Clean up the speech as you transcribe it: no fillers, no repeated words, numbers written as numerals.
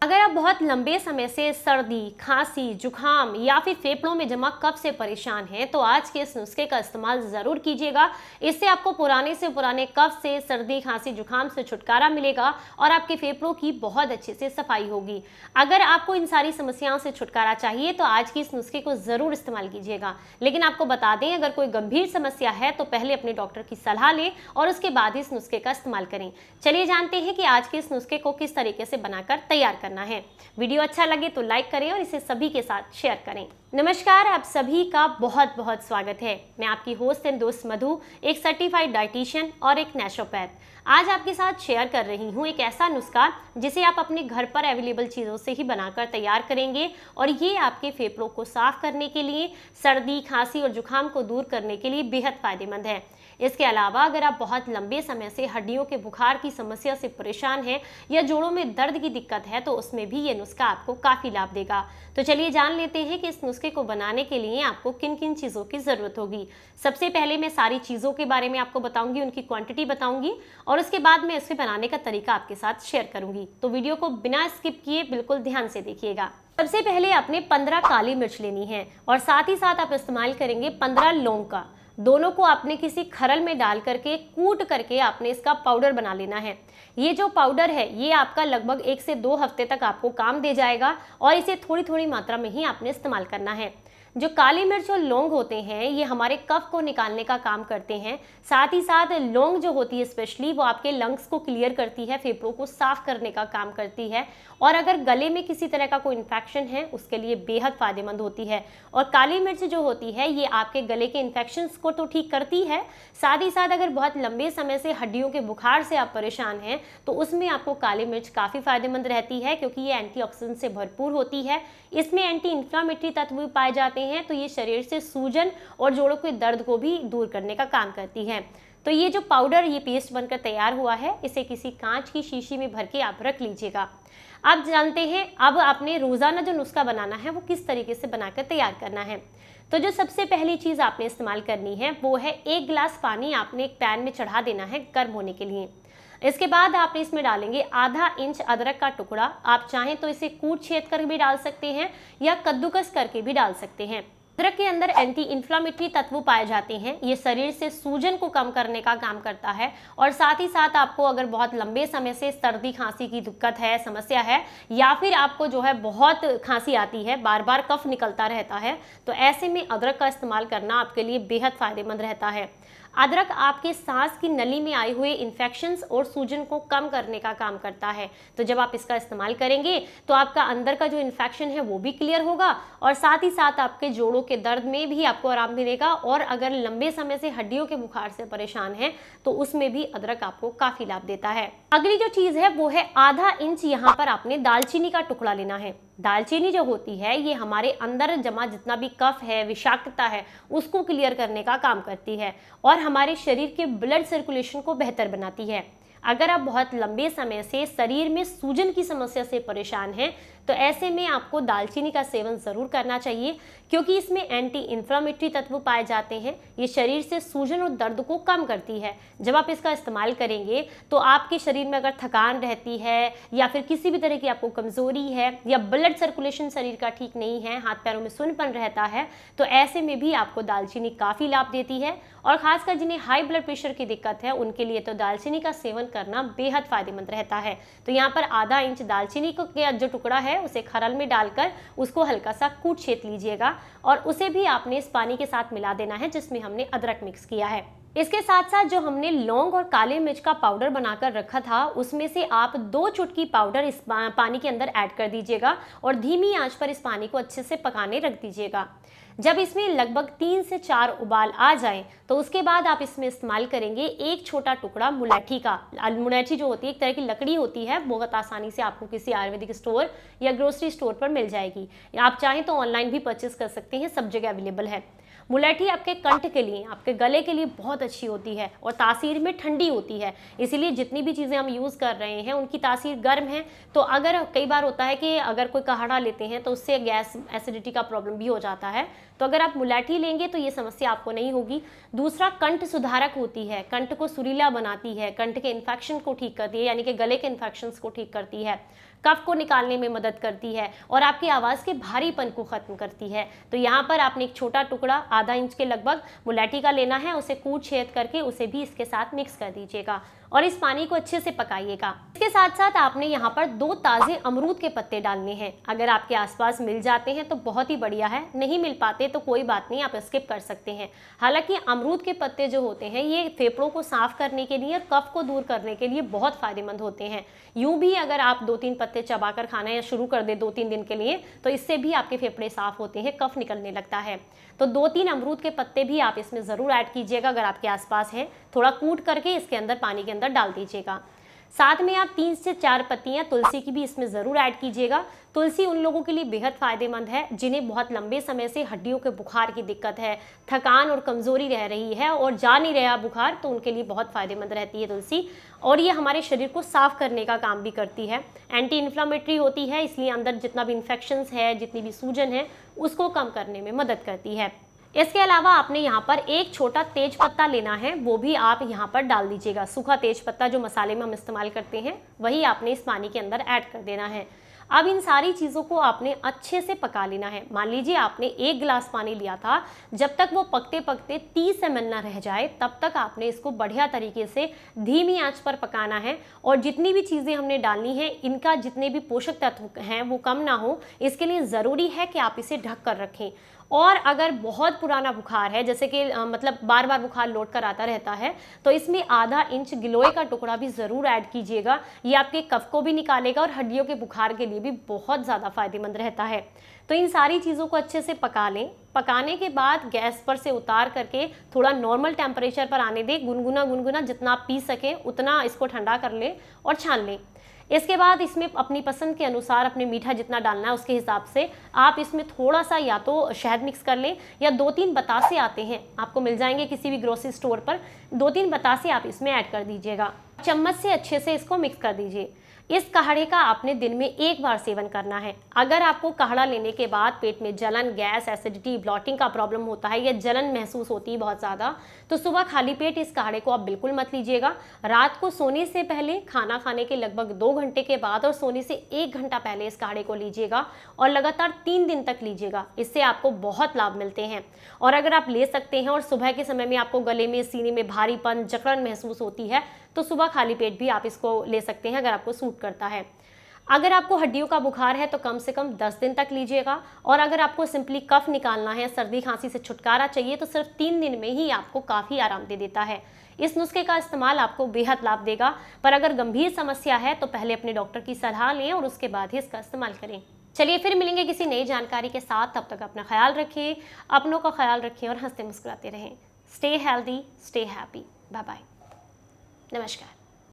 अगर आप बहुत लंबे समय से सर्दी, खांसी, जुकाम या फिर फेफड़ों में जमा कफ से परेशान हैं तो आज के इस नुस्खे का इस्तेमाल जरूर कीजिएगा। इससे आपको पुराने से पुराने कफ से, सर्दी, खांसी, जुकाम से छुटकारा मिलेगा और आपके फेफड़ों की बहुत अच्छे से सफाई होगी। अगर आपको इन सारी समस्याओं से छुटकारा चाहिए तो आज की इस नुस्खे को जरूर इस्तेमाल कीजिएगा। लेकिन आपको बता दें, अगर कोई गंभीर समस्या है तो पहले अपने डॉक्टर की सलाह लें और उसके बाद इस नुस्खे का इस्तेमाल करें। चलिए जानते हैं कि आज के इस नुस्खे को किस तरीके से बनाकर तैयार करना है। वीडियो अच्छा लगे तो लाइक करें और इसे सभी के साथ शेयर करें। नमस्कार, आप सभी का बहुत बहुत स्वागत है। मैं आपकी होस्ट एंड दोस्त मधु, एक सर्टिफाइड डाइटिशियन और एक नेचुरोपैथ। आज आपके साथ शेयर कर रही हूँ एक ऐसा नुस्खा जिसे आप अपने घर पर अवेलेबल चीज़ों से ही बनाकर तैयार करेंगे और ये आपके फेफड़ों को साफ करने के लिए, सर्दी, खांसी और जुकाम को दूर करने के लिए बेहद फायदेमंद है। इसके अलावा अगर आप बहुत लंबे समय से हड्डियों के बुखार की समस्या से परेशान हैं या जोड़ों में दर्द की दिक्कत है तो उसमें भी ये नुस्खा आपको काफ़ी लाभ देगा। तो चलिए जान लेते हैं कि इस नुस्खे को बनाने के लिए आपको किन किन चीज़ों की ज़रूरत होगी। सबसे पहले मैं सारी चीज़ों के बारे में आपको बताऊंगी, उनकी क्वांटिटी बताऊंगी और उसके बाद मैं इसे बनाने का तरीका आपके साथ शेयर करूंगी। तो वीडियो को बिना स्किप किए बिल्कुल ध्यान से देखिएगा। सबसे पहले आपने 15 काली मिर्च लेनी है और साथ ही साथ आप इस्तेमाल करेंगे 15 लौंग का। दोनों को आपने किसी खरल में डाल करके कूट करके आपने इसका पाउडर बना लेना है। ये जो पाउडर है ये आपका लगभग 1 से 2 हफ्ते तक आपको काम दे जाएगा और इसे थोड़ी थोड़ी मात्रा में ही आपने इस्तेमाल करना है। जो काली मिर्च और लौंग होते हैं ये हमारे कफ को निकालने का काम करते हैं। साथ ही साथ लौंग जो होती है स्पेशली वो आपके लंग्स को क्लियर करती है, फेफड़ों को साफ करने का काम करती है और अगर गले में किसी तरह का कोई इन्फेक्शन है उसके लिए बेहद फायदेमंद होती है। और काली मिर्च जो होती है ये आपके गले के इन्फेक्शंस को तो ठीक करती है, साथ ही साथ अगर बहुत लंबे समय से हड्डियों के बुखार से आप परेशान हैं तो उसमें आपको काली मिर्च काफ़ी फायदेमंद रहती है क्योंकि ये एंटीऑक्सीडेंट से भरपूर होती है। इसमें एंटी इन्फ्लामेटरी तत्व भी पाए जाते हैं तो ये शरीर से सूजन और जोड़ों के दर्द को भी दूर करने का काम करती है। तो ये जो पाउडर, ये पेस्ट बनकर तैयार हुआ है, इसे किसी कांच की शीशी में भर के आप रख लीजिएगा। आप जानते हैं अब आपने रोजाना जो नुस्खा बनाना है वो किस तरीके से बनाकर तैयार करना है। तो जो सबसे पहली चीज़ आपने इस्तेमाल करनी है वो है 1 गिलास पानी आपने एक पैन में चढ़ा देना है गर्म होने के लिए। इसके बाद आपने इसमें डालेंगे आधा इंच अदरक का टुकड़ा। आप चाहें तो इसे कूट छेद कर भी डाल सकते हैं या कद्दूकस करके भी डाल सकते हैं। अदरक के अंदर एंटी इन्फ्लामेटरी तत्व पाए जाते हैं, ये शरीर से सूजन को कम करने का काम करता है और साथ ही साथ आपको अगर बहुत लंबे समय से सर्दी खांसी की दिक्कत है, समस्या है या फिर आपको जो है बहुत खांसी आती है, बार बार कफ निकलता रहता है, तो ऐसे में अदरक का इस्तेमाल करना आपके लिए बेहद फायदेमंद रहता है। अदरक आपके सांस की नली में आए हुए इन्फेक्शंस और सूजन को कम करने का काम करता है। तो जब आप इसका इस्तेमाल करेंगे तो आपका अंदर का जो इन्फेक्शन है वो भी क्लियर होगा और साथ ही साथ आपके जोड़ों के दर्द में भी आपको आराम मिलेगा और अगर लंबे समय से हड्डियों के बुखार से परेशान हैं तो उसमें भी अदरक आपको काफी लाभ देता है। अगली जो चीज है वो है आधा इंच यहाँ पर आपने दालचीनी का टुकड़ा लेना है। दालचीनी जो होती है ये हमारे अंदर जमा जितना भी कफ है, विषाक्तता है, उसको क्लियर करने का काम करती है और हमारे शरीर के ब्लड सर्कुलेशन को बेहतर बनाती है। अगर आप बहुत लंबे समय से शरीर में सूजन की समस्या से परेशान हैं तो ऐसे में आपको दालचीनी का सेवन ज़रूर करना चाहिए क्योंकि इसमें एंटी इन्फ्लामेटरी तत्व पाए जाते हैं। ये शरीर से सूजन और दर्द को कम करती है। जब आप इसका इस्तेमाल करेंगे तो आपके शरीर में अगर थकान रहती है या फिर किसी भी तरह की आपको कमज़ोरी है या ब्लड सर्कुलेशन शरीर का ठीक नहीं है, हाथ पैरों में सुन्नपन रहता है, तो ऐसे में भी आपको दालचीनी काफ़ी लाभ देती है। और ख़ासकर जिन्हें हाई ब्लड प्रेशर की दिक्कत है उनके लिए तो दालचीनी का सेवन करना बेहद फायदेमंद रहता है। तो यहाँ पर आधा इंच दालचीनी को जो टुकड़ा है उसे खरल में डालकर उसको हल्का सा कूट छेद लीजिएगा और उसे भी आपने इस पानी के साथ मिला देना है जिसमें हमने अदरक मिक्स किया है। इसके साथ साथ जो हमने लौंग और काले मिर्च का पाउडर बनाकर रखा था उसमें से आप 2 चुटकी पाउडर इस पानी के अंदर ऐड कर दीजिएगा और धीमी आंच पर इस पानी को अच्छे से पकाने रख दीजिएगा। जब इसमें लगभग 3 से 4 उबाल आ जाए तो उसके बाद आप इसमें इस्तेमाल करेंगे 1 छोटा टुकड़ा मुलैठी का। मुलैठी जो होती है एक तरह की लकड़ी होती है, बहुत आसानी से आपको किसी आयुर्वेदिक स्टोर या ग्रोसरी स्टोर पर मिल जाएगी। आप चाहें तो ऑनलाइन भी परचेस कर सकते हैं, सब जगह अवेलेबल है। मुलेठी आपके कंठ के लिए, आपके गले के लिए बहुत अच्छी होती है और तासीर में ठंडी होती है, इसीलिए जितनी भी चीज़ें हम यूज़ कर रहे हैं उनकी तासीर गर्म है। तो अगर कई बार होता है कि अगर कोई काढ़ा लेते हैं तो उससे गैस एसिडिटी का प्रॉब्लम भी हो जाता है, तो अगर आप मुलेठी लेंगे तो ये समस्या आपको नहीं होगी। दूसरा, कंठ सुधारक होती है, कंठ को सुरीला बनाती है, कंठ के इन्फेक्शन को ठीक करती है, यानी कि गले के इन्फेक्शंस को ठीक करती है, कफ को निकालने में मदद करती है और आपकी आवाज़ के भारीपन को ख़त्म करती है। तो यहाँ पर आपने एक छोटा टुकड़ा आधा इंच के लगभग मुलेठी का लेना है, उसे कूट छेद करके उसे भी इसके साथ मिक्स कर दीजिएगा और इस पानी को अच्छे से पकाइएगा। इसके साथ साथ आपने यहाँ पर 2 ताज़े अमरूद के पत्ते डालने हैं। अगर आपके आसपास मिल जाते हैं तो बहुत ही बढ़िया है, नहीं मिल पाते तो कोई बात नहीं, आप स्किप कर सकते हैं। हालांकि अमरूद के पत्ते जो होते हैं ये फेफड़ों को साफ करने के लिए और कफ को दूर करने के लिए बहुत फायदेमंद होते हैं। यूं भी अगर आप 2-3 पत्ते चबाकर खाना या शुरू कर दे 2-3 दिन के लिए तो इससे भी आपके फेफड़े साफ होते हैं, कफ निकलने लगता है। तो 2-3 अमरूद के पत्ते भी आप इसमें ज़रूर ऐड कीजिएगा अगर आपके आसपास है। थोड़ा कूट करके इसके अंदर पानी के अंदर डाल दीजिएगा। साथ में आप 3 से 4 पत्तियां तुलसी की भी इसमें ज़रूर ऐड कीजिएगा। तुलसी उन लोगों के लिए बेहद फ़ायदेमंद है जिन्हें बहुत लंबे समय से हड्डियों के बुखार की दिक्कत है, थकान और कमज़ोरी रह रही है और जा नहीं रहा बुखार, तो उनके लिए बहुत फ़ायदेमंद रहती है तुलसी। और ये हमारे शरीर को साफ़ करने का काम भी करती है, एंटी इन्फ्लामेटरी होती है, इसलिए अंदर जितना भी इन्फेक्शंस है, जितनी भी सूजन है, उसको कम करने में मदद करती है। इसके अलावा आपने यहाँ पर एक छोटा तेज पत्ता लेना है, वो भी आप यहाँ पर डाल दीजिएगा। सूखा तेज पत्ता जो मसाले में हम इस्तेमाल करते हैं वही आपने इस पानी के अंदर ऐड कर देना है। अब इन सारी चीज़ों को आपने अच्छे से पका लेना है। मान लीजिए आपने 1 गिलास पानी लिया था, जब तक वो पकते पकते 30 ml ना रह जाए तब तक आपने इसको बढ़िया तरीके से धीमी आंच पर पकाना है। और जितनी भी चीज़ें हमने डालनी है इनका जितने भी पोषक तत्व हैं वो कम ना हो, इसके लिए ज़रूरी है कि आप इसे ढक कर रखें। और अगर बहुत पुराना बुखार है, जैसे कि मतलब बार बार बुखार लौट कर आता रहता है, तो इसमें आधा इंच गिलोय का टुकड़ा भी ज़रूर ऐड कीजिएगा। ये आपके कफ को भी निकालेगा और हड्डियों के बुखार के लिए भी बहुत ज़्यादा फायदेमंद रहता है। तो इन सारी चीज़ों को अच्छे से पका लें। पकाने के बाद गैस पर से उतार करके थोड़ा नॉर्मल टेम्परेचर पर आने दें, गुनगुना जितना आप पी सकें उतना इसको ठंडा कर लें और छान लें। इसके बाद इसमें अपनी पसंद के अनुसार अपने मीठा जितना डालना है उसके हिसाब से आप इसमें थोड़ा सा या तो शहद मिक्स कर लें या 2-3 बतासे आते हैं, आपको मिल जाएंगे किसी भी ग्रोसरी स्टोर पर, 2-3 बतासे आप इसमें ऐड कर दीजिएगा। चम्मच से अच्छे से इसको मिक्स कर दीजिए। इस काढ़े का आपने दिन में 1 बार सेवन करना है। अगर आपको काढ़ा लेने के बाद पेट में जलन, गैस, एसिडिटी, ब्लॉटिंग का प्रॉब्लम होता है या जलन महसूस होती है बहुत ज़्यादा, तो सुबह खाली पेट इस काढ़े को आप बिल्कुल मत लीजिएगा। रात को सोने से पहले, खाना खाने के लगभग 2 घंटे के बाद और सोने से 1 घंटा पहले इस काढ़े को लीजिएगा और लगातार 3 दिन तक लीजिएगा। इससे आपको बहुत लाभ मिलते हैं। और अगर आप ले सकते हैं और सुबह के समय में आपको गले में, सीने में भारीपन, जकड़न महसूस होती है, तो सुबह खाली पेट भी आप इसको ले सकते हैं अगर आपको सूट करता है। अगर आपको हड्डियों का बुखार है तो कम से कम 10 दिन तक लीजिएगा। और अगर आपको सिंपली कफ निकालना है, सर्दी खांसी से छुटकारा चाहिए, तो सिर्फ 3 दिन में ही आपको काफ़ी आराम दे देता है। इस नुस्खे का इस्तेमाल आपको बेहद लाभ देगा, पर अगर गंभीर समस्या है तो पहले अपने डॉक्टर की सलाह लें और उसके बाद ही इसका इस्तेमाल करें। चलिए फिर मिलेंगे किसी नई जानकारी के साथ, तब तक अपना ख्याल रखें, अपनों का ख्याल रखें और हंसते मुस्कुराते रहें। Stay healthy, stay happy. Bye bye. नमस्कार।